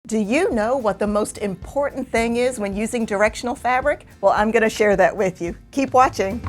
Do you know what the most important thing is when using directional fabric? Well, I'm going to share that with you. Keep watching.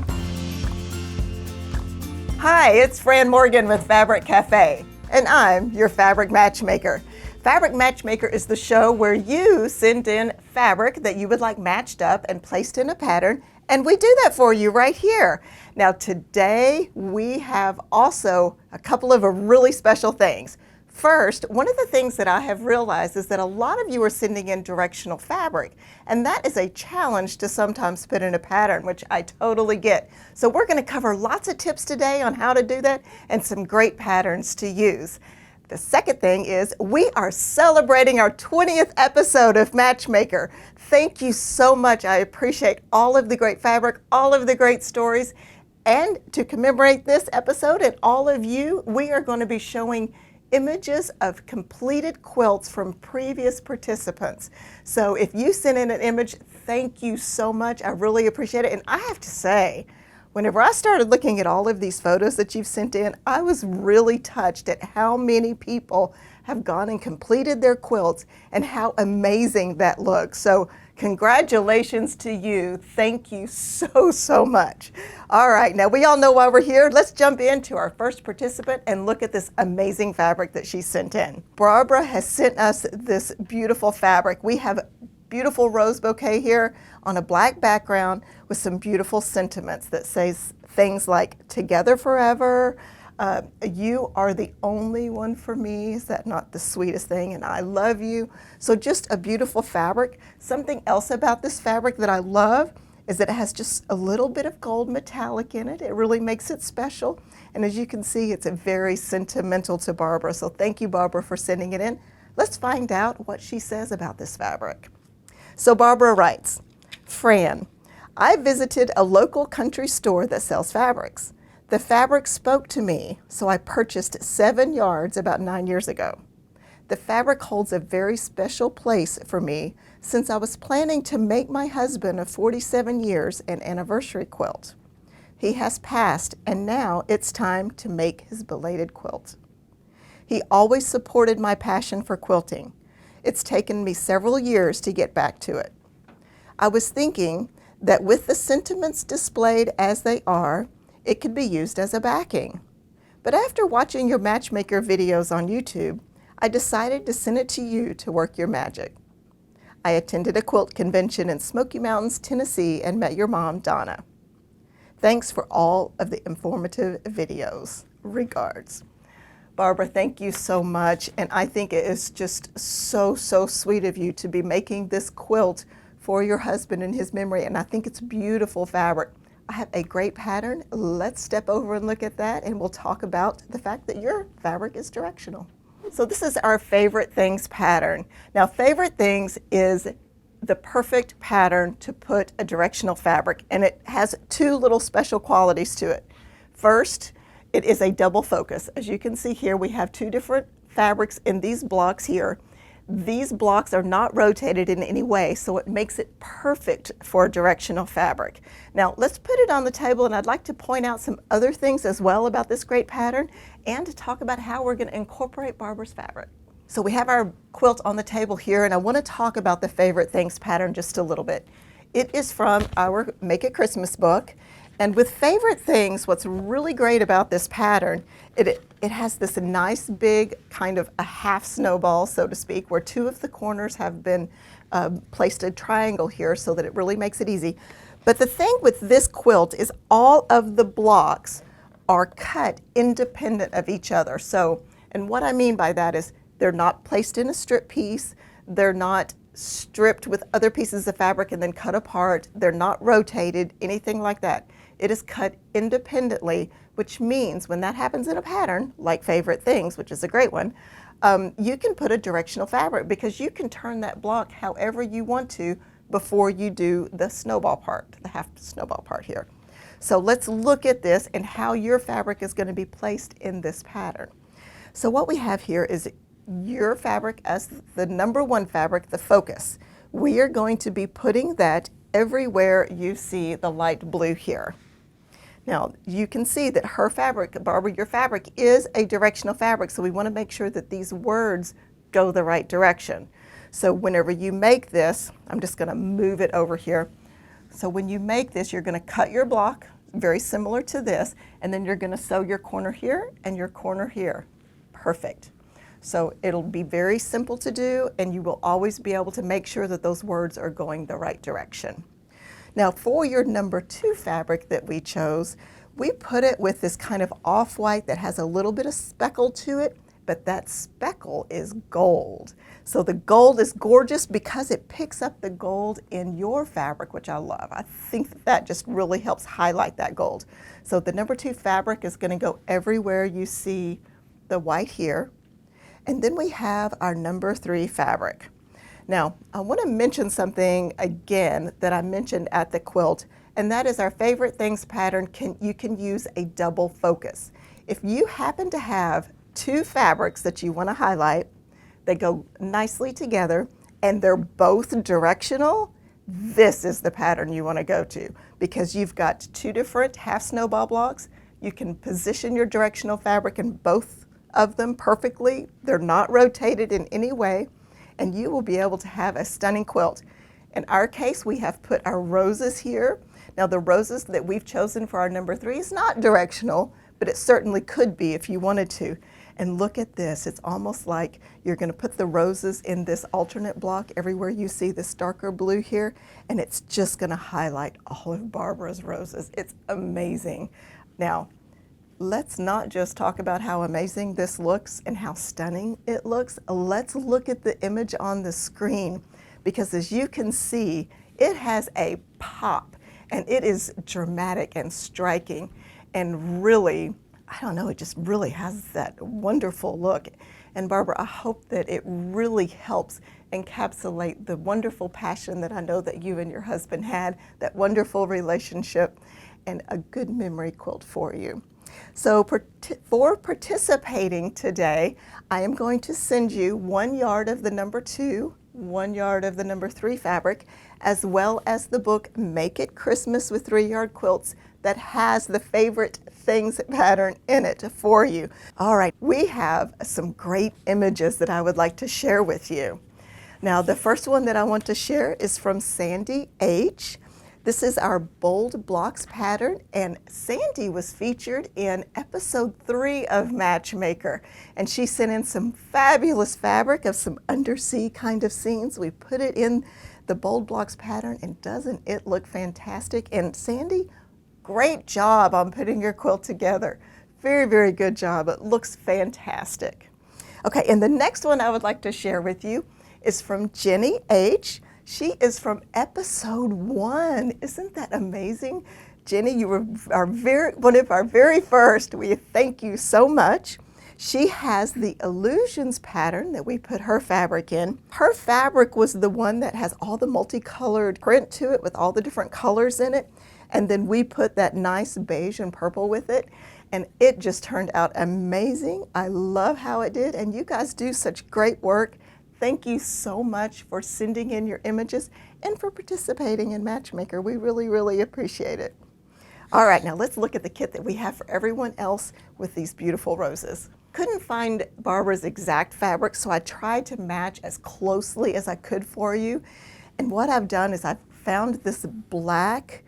Hi, it's Fran Morgan with Fabric Cafe, and I'm your Fabric Matchmaker. Fabric Matchmaker is the show where you send in fabric that you would like matched up and placed in a pattern, and we do that for you right here. Now today we have also a couple of really special things. First, one of the things that I have realized is that a lot of you are sending in directional fabric, and that is a challenge to sometimes put in a pattern, which I totally get. So we're going to cover lots of tips today on how to do that and some great patterns to use. The second thing is we are celebrating our 20th episode of Matchmaker. Thank you so much. I appreciate all of the great fabric, all of the great stories. And to commemorate this episode and all of you, we are going to be showing images of completed quilts from previous participants. So if you sent in an image, thank you so much. I really appreciate it. And I have to say, whenever I started looking at all of these photos that you've sent in, I was really touched at how many people have gone and completed their quilts and how amazing that looks. So congratulations to you. Thank you so much. All right, now we all know why we're here. Let's jump into our first participant and look at this amazing fabric that she sent in. Barbara has sent us this beautiful fabric. We have a beautiful rose bouquet here on a black background with some beautiful sentiments that says things like together forever, you are the only one for me. Is that not the sweetest thing? And I love you. So just a beautiful fabric. Something else about this fabric that I love is that it has just a little bit of gold metallic in it. It really makes it special. And as you can see, it's a very sentimental to Barbara. So thank you, Barbara, for sending it in. Let's find out what she says about this fabric. So Barbara writes, Fran, I visited a local country store that sells fabrics. The fabric spoke to me, so I purchased 7 yards about 9 years ago. The fabric holds a very special place for me since I was planning to make my husband of 47 years an anniversary quilt. He has passed, and now it's time to make his belated quilt. He always supported my passion for quilting. It's taken me several years to get back to it. I was thinking that with the sentiments displayed as they are, it could be used as a backing. But after watching your Matchmaker videos on YouTube, I decided to send it to you to work your magic. I attended a quilt convention in Smoky Mountains, Tennessee, and met your mom, Donna. Thanks for all of the informative videos. Regards. Barbara, thank you so much. And I think it is just so sweet of you to be making this quilt for your husband in his memory. And I think it's beautiful fabric. I have a great pattern. Let's step over and look at that, and we'll talk about the fact that your fabric is directional. So this is our Favorite Things pattern. Now, Favorite Things is the perfect pattern to put a directional fabric, and it has two little special qualities to it. First, it is a double focus. As you can see here, we have two different fabrics in these blocks here. These blocks are not rotated in any way, so it makes it perfect for a directional fabric. Now let's put it on the table, and I'd like to point out some other things as well about this great pattern and to talk about how we're going to incorporate Barbara's fabric. So we have our quilt on the table here, and I want to talk about the Favorite Things pattern just a little bit. It is from our Make It Christmas book. And with Favorite Things, what's really great about this pattern, it has this nice big kind of a half snowball, so to speak, where two of the corners have been placed a triangle here so that it really makes it easy. But the thing with this quilt is all of the blocks are cut independent of each other. So, and what I mean by that is they're not placed in a strip piece, they're not stripped with other pieces of fabric and then cut apart, they're not rotated, anything like that. It is cut independently, which means when that happens in a pattern, like Favorite Things, which is a great one, you can put a directional fabric because you can turn that block however you want to before you do the snowball part, the half snowball part here. So let's look at this and how your fabric is going to be placed in this pattern. So what we have here is your fabric as the number one fabric, the focus. We are going to be putting that everywhere you see the light blue here. Now, you can see that her fabric, Barbara, your fabric is a directional fabric, so we want to make sure that these words go the right direction. So whenever you make this, I'm just going to move it over here. So when you make this, you're going to cut your block, very similar to this, and then you're going to sew your corner here and your corner here. Perfect. So it'll be very simple to do, and you will always be able to make sure that those words are going the right direction. Now for your number 2 fabric that we chose, we put it with this kind of off-white that has a little bit of speckle to it, but that speckle is gold. So the gold is gorgeous because it picks up the gold in your fabric, which I love. I think that just really helps highlight that gold. So the number 2 fabric is going to go everywhere you see the white here. And then we have our number 3 fabric. Now, I want to mention something again that I mentioned at the quilt, and that is our favorite things pattern. You can use a double focus. If you happen to have 2 fabrics that you want to highlight, they go nicely together, and they're both directional, this is the pattern you want to go to, because you've got 2 different half snowball blocks. You can position your directional fabric in both of them perfectly. They're not rotated in any way, and you will be able to have a stunning quilt. In our case, we have put our roses here. Now the roses that we've chosen for our number 3 is not directional, but it certainly could be if you wanted to. And look at this, it's almost like you're going to put the roses in this alternate block everywhere you see this darker blue here, and it's just going to highlight all of Barbara's roses. It's amazing. Now, let's not just talk about how amazing this looks and how stunning it looks. Let's look at the image on the screen, because as you can see, it has a pop, and it is dramatic and striking, and really, I don't know, it just really has that wonderful look. And Barbara, I hope that it really helps encapsulate the wonderful passion that I know that you and your husband had, that wonderful relationship, and a good memory quilt for you. So for participating today, I am going to send you 1 yard of the number 2, 1 yard of the number 3 fabric, as well as the book Make It Christmas with 3-Yard Quilts that has the favorite things pattern in it for you. All right, we have some great images that I would like to share with you. Now, the first one that I want to share is from Sandy H. This is our bold blocks pattern, and Sandy was featured in episode 3 of Matchmaker, and she sent in some fabulous fabric of some undersea kind of scenes. We put it in the bold blocks pattern, and doesn't it look fantastic? And Sandy, great job on putting your quilt together. Very, very good job. It looks fantastic. Okay, and the next one I would like to share with you is from Jenny H. She is from episode 1. Isn't that amazing? Jenny, you were one of our very first. We thank you so much. She has the Illusions pattern that we put her fabric in. Her fabric was the one that has all the multicolored print to it with all the different colors in it. And then we put that nice beige and purple with it. And it just turned out amazing. I love how it did. And you guys do such great work. Thank you so much for sending in your images and for participating in Matchmaker. We really, really appreciate it. All right, now let's look at the kit that we have for everyone else with these beautiful roses. Couldn't find Barbara's exact fabric, so I tried to match as closely as I could for you. And what I've done is I've found this black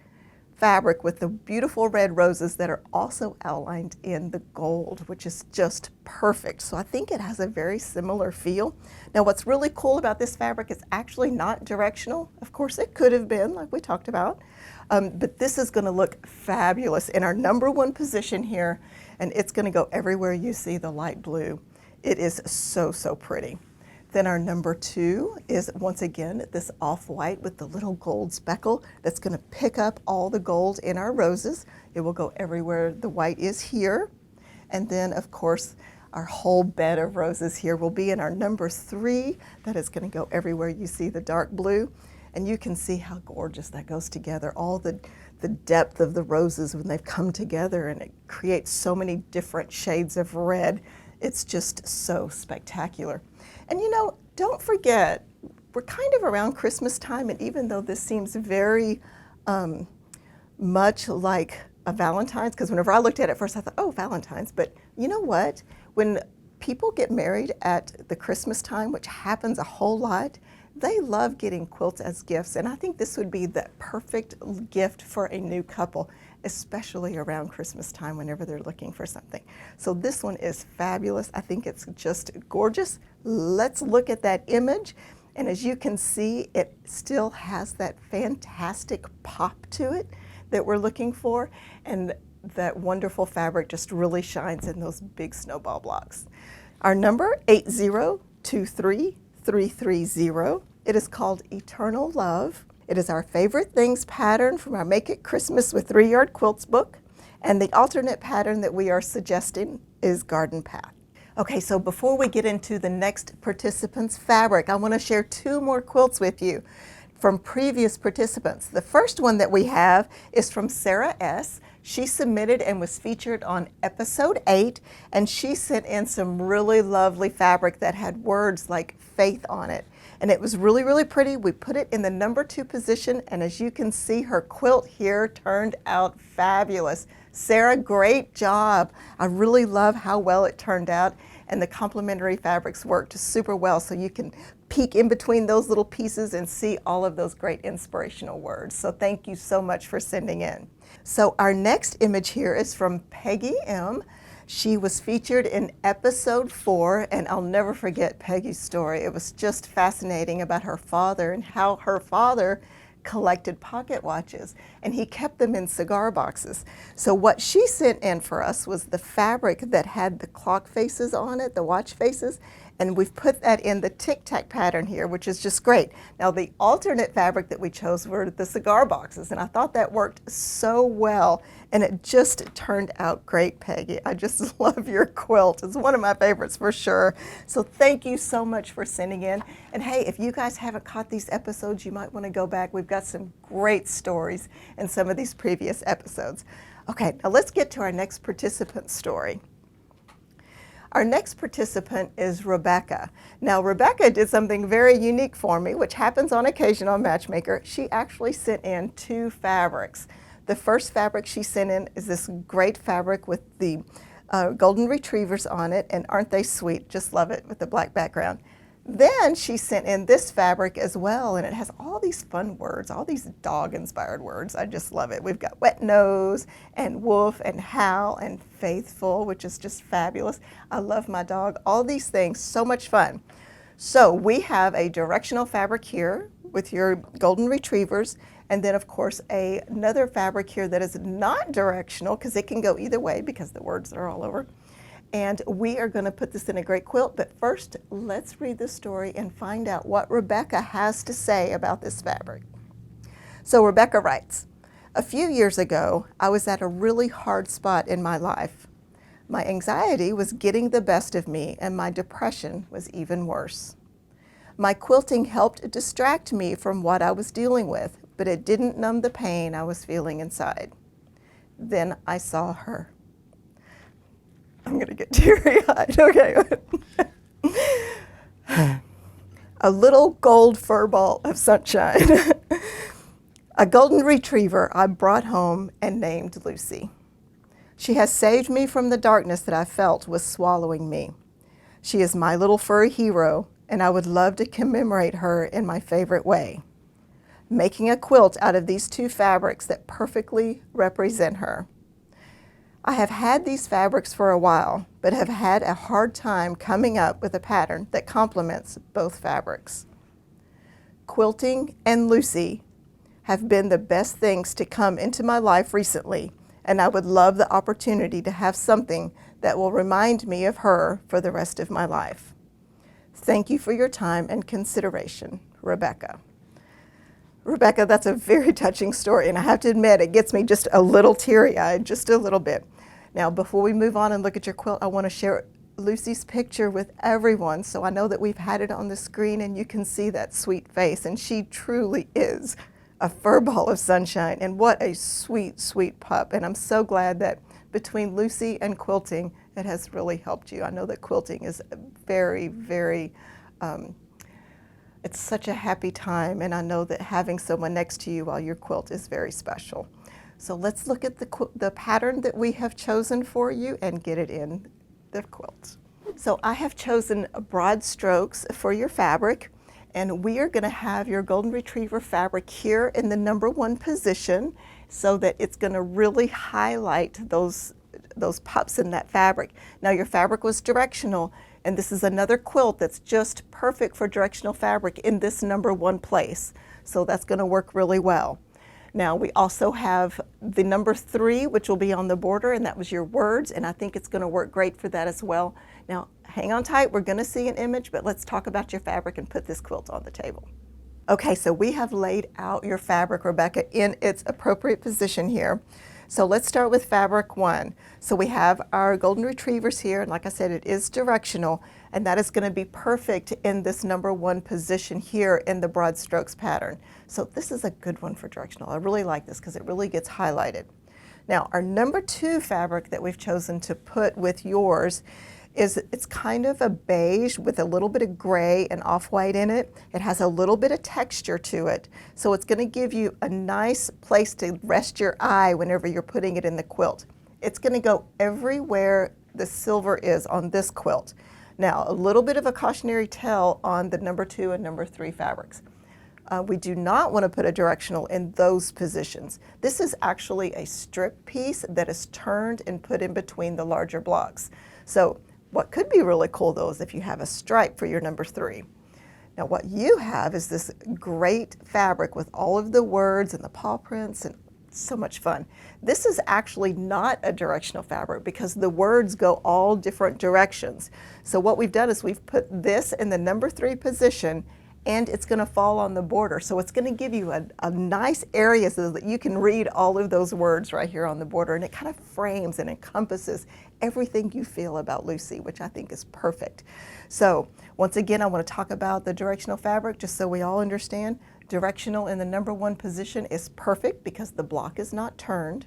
fabric with the beautiful red roses that are also outlined in the gold, which is just perfect. So I think it has a very similar feel. Now what's really cool about this fabric is actually not directional. Of course it could have been, like we talked about, but this is going to look fabulous in our number 1 position here, and it's going to go everywhere you see the light blue. It is so, so pretty. Then our number 2 is, once again, this off-white with the little gold speckle that's going to pick up all the gold in our roses. It will go everywhere the white is here. And then, of course, our whole bed of roses here will be in our number 3. That is going to go everywhere you see the dark blue. And you can see how gorgeous that goes together. All the depth of the roses when they've come together, and it creates so many different shades of red. It's just so spectacular. And you know, don't forget, we're kind of around Christmas time, and even though this seems very much like a Valentine's, because whenever I looked at it first I thought, oh, Valentine's, but you know what? When people get married at the Christmas time, which happens a whole lot. They love getting quilts as gifts, and I think this would be the perfect gift for a new couple, especially around Christmas time whenever they're looking for something. So this one is fabulous. I think it's just gorgeous. Let's look at that image, and as you can see, it still has that fantastic pop to it that we're looking for, and that wonderful fabric just really shines in those big snowball blocks. Our number, 8023330. It is called Eternal Love. It is our favorite things pattern from our Make It Christmas with 3-Yard Quilts book. And the alternate pattern that we are suggesting is Garden Path. Okay, so before we get into the next participant's fabric, I want to share 2 more quilts with you from previous participants. The first one that we have is from Sarah S. She submitted and was featured on episode 8, and she sent in some really lovely fabric that had words like faith on it. And it was really, really pretty. We put it in the number 2 position, and as you can see, her quilt here turned out fabulous. Sarah, great job. I really love how well it turned out, and the complementary fabrics worked super well, so you can peek in between those little pieces and see all of those great inspirational words. So thank you so much for sending in. So our next image here is from Peggy M. She was featured in episode 4, and I'll never forget Peggy's story. It was just fascinating about her father and how her father collected pocket watches, and he kept them in cigar boxes. So what she sent in for us was the fabric that had the clock faces on it, the watch faces, and we've put that in the tic-tac pattern here, which is just great. Now the alternate fabric that we chose were the cigar boxes, and I thought that worked so well, and it just turned out great, Peggy. I just love your quilt. It's one of my favorites for sure. So thank you so much for sending in. And hey, if you guys haven't caught these episodes, you might want to go back. We've got some great stories in some of these previous episodes. Okay, now let's get to our next participant story. Our next participant is Rebecca. Now, Rebecca did something very unique for me, which happens on occasion on Matchmaker. She actually sent in 2 fabrics. The first fabric she sent in is this great fabric with the golden retrievers on it, and aren't they sweet? Just love it with the black background. Then she sent in this fabric as well, and it has all these fun words, all these dog-inspired words. I just love it. We've got wet nose and wolf and howl and faithful, which is just fabulous. I love my dog. All these things, so much fun. So we have a directional fabric here with your golden retrievers, and then of course another fabric here that is not directional because it can go either way because the words are all over. And we are going to put this in a great quilt, but first let's read the story and find out what Rebecca has to say about this fabric. So Rebecca writes, "A few years ago, I was at a really hard spot in my life. My anxiety was getting the best of me, and my depression was even worse. My quilting helped distract me from what I was dealing with, but it didn't numb the pain I was feeling inside. Then I saw her." I'm going to get teary-eyed. Okay. A little gold fur ball of sunshine. A golden retriever I brought home and named Lucy. She has saved me from the darkness that I felt was swallowing me. She is my little furry hero, and I would love to commemorate her in my favorite way, making a quilt out of these 2 fabrics that perfectly represent her. I have had these fabrics for a while, but have had a hard time coming up with a pattern that complements both fabrics. Quilting and Lucy have been the best things to come into my life recently, and I would love the opportunity to have something that will remind me of her for the rest of my life. Thank you for your time and consideration, Rebecca. Rebecca, that's a very touching story, and I have to admit it gets me just a little teary-eyed, just a little bit. Now, before we move on and look at your quilt, I want to share Lucy's picture with everyone, so I know that we've had it on the screen and you can see that sweet face, and she truly is a fur ball of sunshine, and what a sweet, sweet pup. And I'm so glad that between Lucy and quilting, it has really helped you. I know that quilting is very, very, it's such a happy time, and I know that having someone next to you while you quilt is very special. So let's look at the pattern that we have chosen for you and get it in the quilt. So I have chosen broad strokes for your fabric, and we are going to have your golden retriever fabric here in the #1 position so that it's going to really highlight those pops in that fabric. Now your fabric was directional, and this is another quilt that's just perfect for directional fabric in this #1 place. So that's going to work really well. Now we also have the #3, which will be on the border, and that was your words, and I think it's going to work great for that as well. Now hang on tight, we're going to see an image, but let's talk about your fabric and put this quilt on the table. Okay, so we have laid out your fabric, Rebecca, in its appropriate position here. So let's start with fabric 1. So we have our golden retrievers here, and like I said, it is directional, and that is going to be perfect in this #1 position here in the broad strokes pattern. So this is a good one for directional. I really like this because it really gets highlighted. Now our #2 fabric that we've chosen to put with yours it's kind of a beige with a little bit of gray and off-white in it. It has a little bit of texture to it, so it's going to give you a nice place to rest your eye whenever you're putting it in the quilt. It's going to go everywhere the silver is on this quilt. Now a little bit of a cautionary tale on the #2 and #3 fabrics. We do not want to put a directional in those positions. This is actually a strip piece that is turned and put in between the larger blocks. So what could be really cool though is if you have a stripe for your #3. Now what you have is this great fabric with all of the words and the paw prints, and so much fun. This is actually not a directional fabric because the words go all different directions. So what we've done is we've put this in the #3 position, and it's going to fall on the border. So it's going to give you a nice area so that you can read all of those words right here on the border, and it kind of frames and encompasses everything you feel about Lucy, which I think is perfect. So once again, I want to talk about the directional fabric just so we all understand. Directional in the #1 position is perfect because the block is not turned.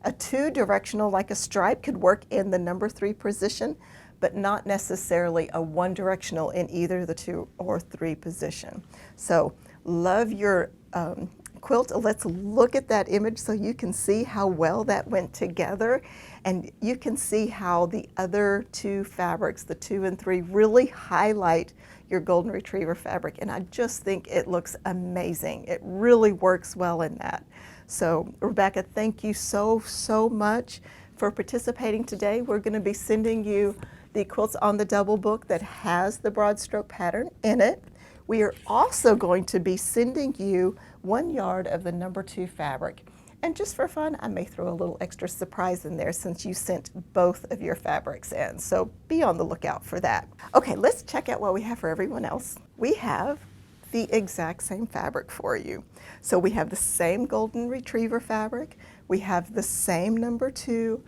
A 2 directional like a stripe could work in the #3 position, but not necessarily a 1 directional in either the 2 or 3 position. So love your quilt. Let's look at that image so you can see how well that went together, and you can see how the other 2 fabrics, the 2 and 3, really highlight your golden retriever fabric, and I just think it looks amazing. It really works well in that. So Rebecca, thank you so much for participating today. We're going to be sending you the Quilts on the Double book that has the broad stroke pattern in it. We are also going to be sending you 1 yard of the #2 fabric. And just for fun, I may throw a little extra surprise in there since you sent both of your fabrics in. So be on the lookout for that. Okay, let's check out what we have for everyone else. We have the exact same fabric for you. So we have the same golden retriever fabric, we have the same #2,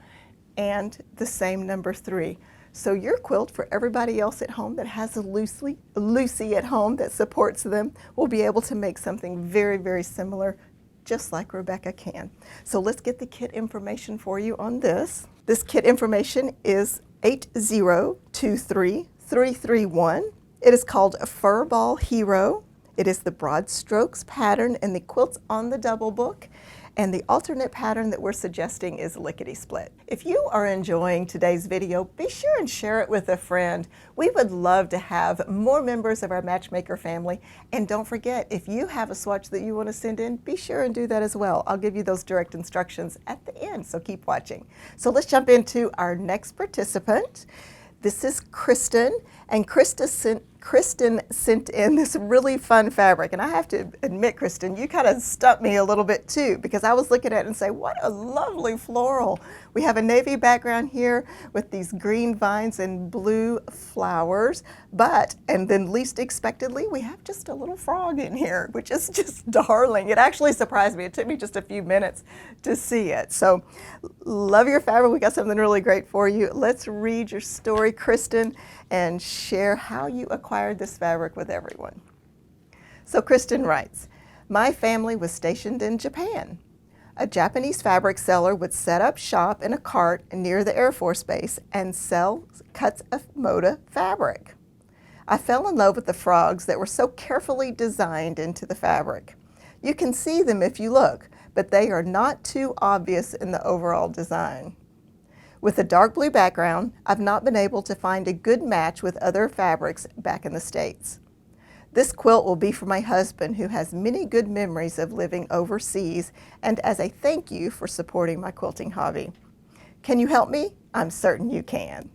and the same #3. So your quilt, for everybody else at home that has a Lucy at home that supports them, will be able to make something very similar, just like Rebecca can. So let's get the kit information for you on this. This kit information is 8023331. It is called a Furball Hero. It is the broad strokes pattern in the Quilts on the Double book. And the alternate pattern that we're suggesting is lickety split. If you are enjoying today's video, be sure and share it with a friend. We would love to have more members of our Matchmaker family. And don't forget, if you have a swatch that you want to send in, be sure and do that as well. I'll give you those direct instructions at the end, so keep watching. So let's jump into our next participant. This is Kristin, and Kristin sent in this really fun fabric, and I have to admit, Kristin, you kind of stumped me a little bit too, because I was looking at it and say, what a lovely floral. We have a navy background here with these green vines and blue flowers, and then least expectedly, we have just a little frog in here, which is just darling. It actually surprised me. It took me just a few minutes to see it. So love your fabric. We got something really great for you. Let's read your story, Kristin, and share how you acquired this fabric with everyone. So Kristin writes, my family was stationed in Japan. A Japanese fabric seller would set up shop in a cart near the Air Force Base and sell cuts of Moda fabric. I fell in love with the frogs that were so carefully designed into the fabric. You can see them if you look, but they are not too obvious in the overall design. With a dark blue background, I've not been able to find a good match with other fabrics back in the States. This quilt will be for my husband, who has many good memories of living overseas, and as a thank you for supporting my quilting hobby. Can you help me? I'm certain you can.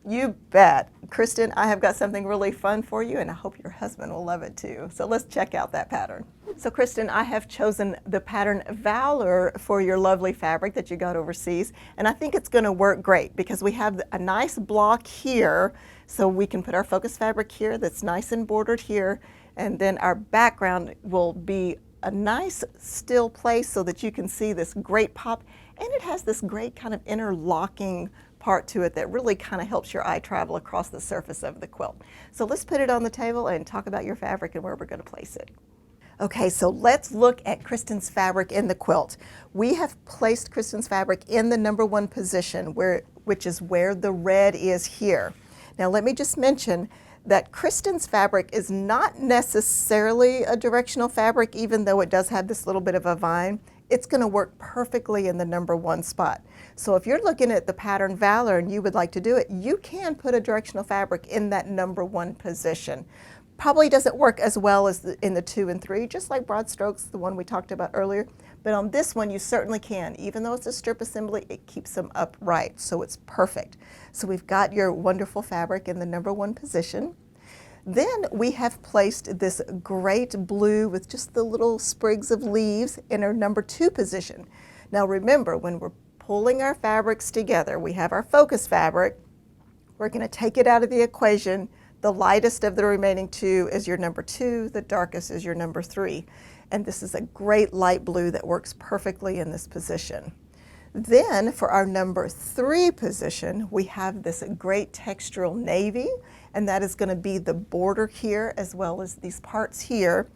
You bet. Kristin, I have got something really fun for you, and I hope your husband will love it too. So let's check out that pattern. So Kristin, I have chosen the pattern Valor for your lovely fabric that you got overseas, and I think it's going to work great because we have a nice block here, so we can put our focus fabric here that's nice and bordered here, and then our background will be a nice still place so that you can see this great pop, and it has this great kind of interlocking part to it that really kind of helps your eye travel across the surface of the quilt. So let's put it on the table and talk about your fabric and where we're going to place it. Okay, so let's look at Kristin's fabric in the quilt. We have placed Kristin's fabric in the #1 position, which is where the red is here. Now let me just mention that Kristin's fabric is not necessarily a directional fabric, even though it does have this little bit of a vine. It's going to work perfectly in the #1 spot. So if you're looking at the pattern Valor and you would like to do it, you can put a directional fabric in that #1 position. Probably doesn't work as well as in the 2 and 3, just like broad strokes, the one we talked about earlier. But on this one, you certainly can. Even though it's a strip assembly, it keeps them upright, so it's perfect. So we've got your wonderful fabric in the #1 position. Then we have placed this great blue with just the little sprigs of leaves in our #2 position. Now remember, when we're pulling our fabrics together, we have our focus fabric. We're going to take it out of the equation. The lightest of the remaining 2 is your #2, the darkest is your #3. And this is a great light blue that works perfectly in this position. Then for our #3 position, we have this great textural navy, and that is going to be the border here as well as these parts here.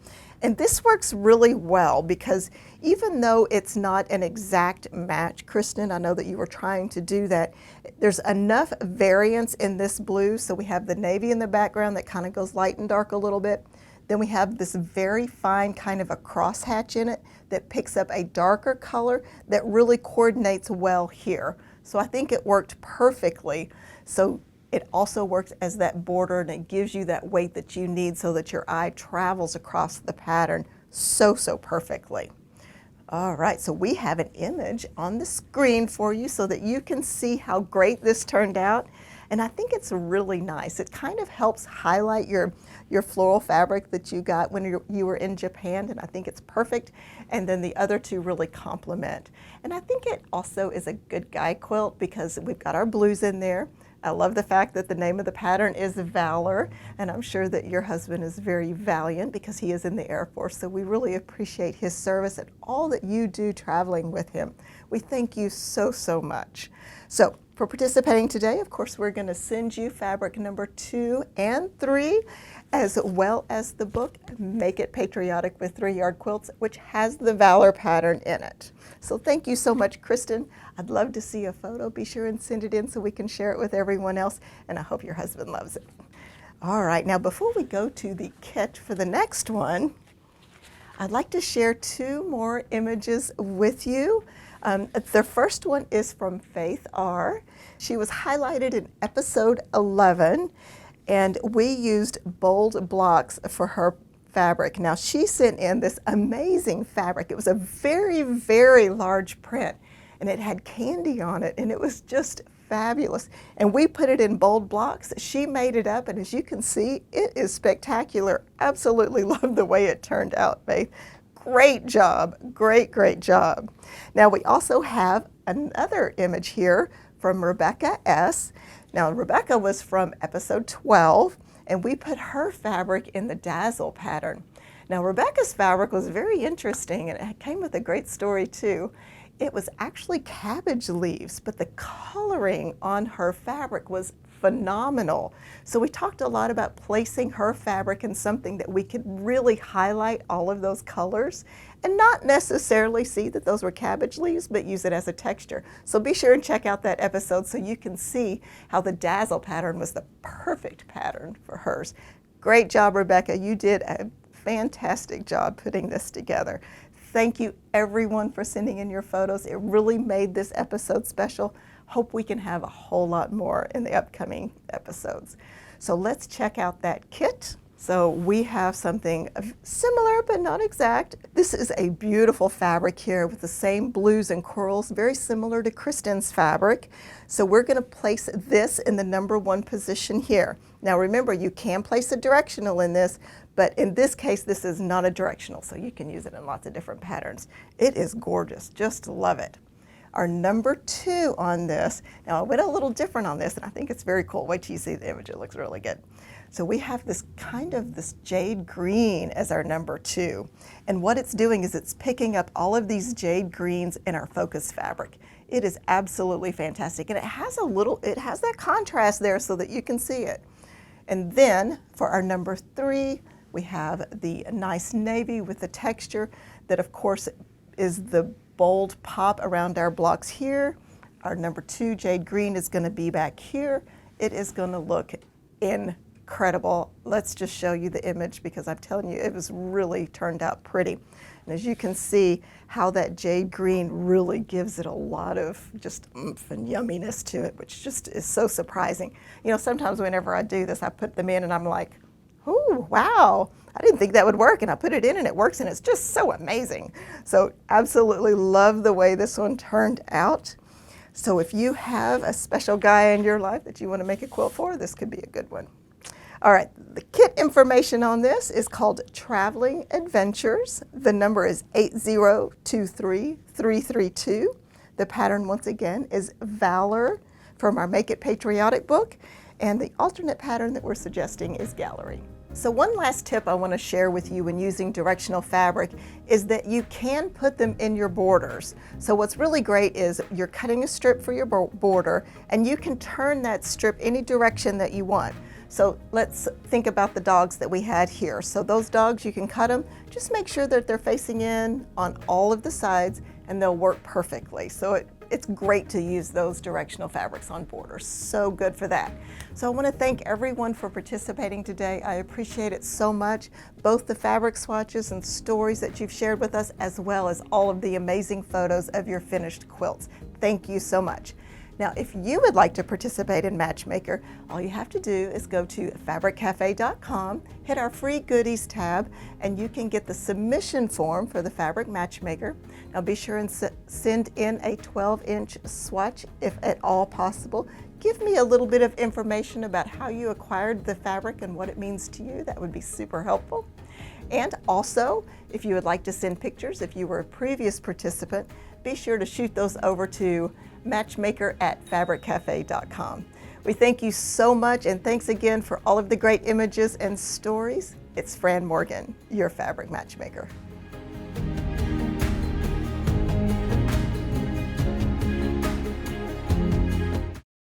And this works really well because even though it's not an exact match, Kristin, I know that you were trying to do that, there's enough variance in this blue. So we have the navy in the background that kind of goes light and dark a little bit. Then we have this very fine kind of a crosshatch in it that picks up a darker color that really coordinates well here. So I think it worked perfectly. So it also works as that border, and it gives you that weight that you need so that your eye travels across the pattern so perfectly. All right, so we have an image on the screen for you so that you can see how great this turned out. And I think it's really nice. It kind of helps highlight your floral fabric that you got when you were in Japan, and I think it's perfect. And then the other 2 really complement. And I think it also is a good guide quilt because we've got our blues in there. I love the fact that the name of the pattern is Valor, and I'm sure that your husband is very valiant because he is in the Air Force, so we really appreciate his service and all that you do traveling with him. We thank you so much. So for participating today, of course, we're going to send you fabric #2 and 3, as well as the book, Make It Patriotic with 3-Yard Quilts, which has the Valor pattern in it. So thank you so much, Kristin. I'd love to see a photo. Be sure and send it in so we can share it with everyone else, and I hope your husband loves it. All right, now before we go to the kit for the next one, I'd like to share 2 more images with you. The first one is from Faith R. She was highlighted in episode 11, and we used bold blocks for her fabric. Now she sent in this amazing fabric. It was a very large print, and it had candy on it, and it was just fabulous. And we put it in bold blocks. She made it up, and as you can see, it is spectacular. Absolutely love the way it turned out, Faith. Great job, great job. Now we also have another image here from Rebecca S. Now Rebecca was from episode 12, and we put her fabric in the Dazzle pattern. Now Rebecca's fabric was very interesting, and it came with a great story too. It was actually cabbage leaves, but the coloring on her fabric was phenomenal. So we talked a lot about placing her fabric in something that we could really highlight all of those colors and not necessarily see that those were cabbage leaves, but use it as a texture. So be sure and check out that episode so you can see how the Dazzle pattern was the perfect pattern for hers. Great job, Rebecca. You did a fantastic job putting this together. Thank you everyone for sending in your photos. It really made this episode special. Hope we can have a whole lot more in the upcoming episodes. So let's check out that kit. So we have something similar but not exact. This is a beautiful fabric here with the same blues and corals, very similar to Kristin's fabric. So we're going to place this in the number 1 position here. Now remember, you can place a directional in this, but in this case this is not a directional, so you can use it in lots of different patterns. It is gorgeous, just love it. Our number 2 on this, now I went a little different on this and I think it's very cool. Wait till you see the image, it looks really good. So we have this this jade green as our number 2. And what it's doing is it's picking up all of these jade greens in our focus fabric. It is absolutely fantastic. And it has that contrast there so that you can see it. And then for our number 3, we have the nice navy with the texture that of course is the bold pop around our blocks here. Our number 2 jade green is going to be back here. It is going to look incredible. Let's just show you the image because I'm telling you, it was really turned out pretty. And as you can see how that jade green really gives it a lot of just oomph and yumminess to it, which just is so surprising. You know, sometimes whenever I do this, I put them in and I'm like, oh, wow, I didn't think that would work, and I put it in and it works, and it's just so amazing. So absolutely love the way this one turned out. So if you have a special guy in your life that you want to make a quilt for, this could be a good one. All right, the kit information on this is called Traveling Adventures. The number is 8023332. The pattern, once again, is Valor from our Make It Patriotic book, and the alternate pattern that we're suggesting is Gallery. So one last tip I want to share with you when using directional fabric is that you can put them in your borders. So what's really great is you're cutting a strip for your border and you can turn that strip any direction that you want. So let's think about the dogs that we had here. So those dogs, you can cut them, just make sure that they're facing in on all of the sides and they'll work perfectly. So it's great to use those directional fabrics on borders. So good for that. So I want to thank everyone for participating today. I appreciate it so much, both the fabric swatches and stories that you've shared with us, as well as all of the amazing photos of your finished quilts. Thank you so much. Now, if you would like to participate in Matchmaker, all you have to do is go to fabriccafe.com, hit our free goodies tab, and you can get the submission form for the Fabric Matchmaker. Now be sure and send in a 12-inch swatch if at all possible. Give me a little bit of information about how you acquired the fabric and what it means to you. That would be super helpful. And also, if you would like to send pictures, if you were a previous participant, be sure to shoot those over to matchmaker@fabriccafe.com. We thank you so much, and thanks again for all of the great images and stories. It's Fran Morgan, your Fabric Matchmaker.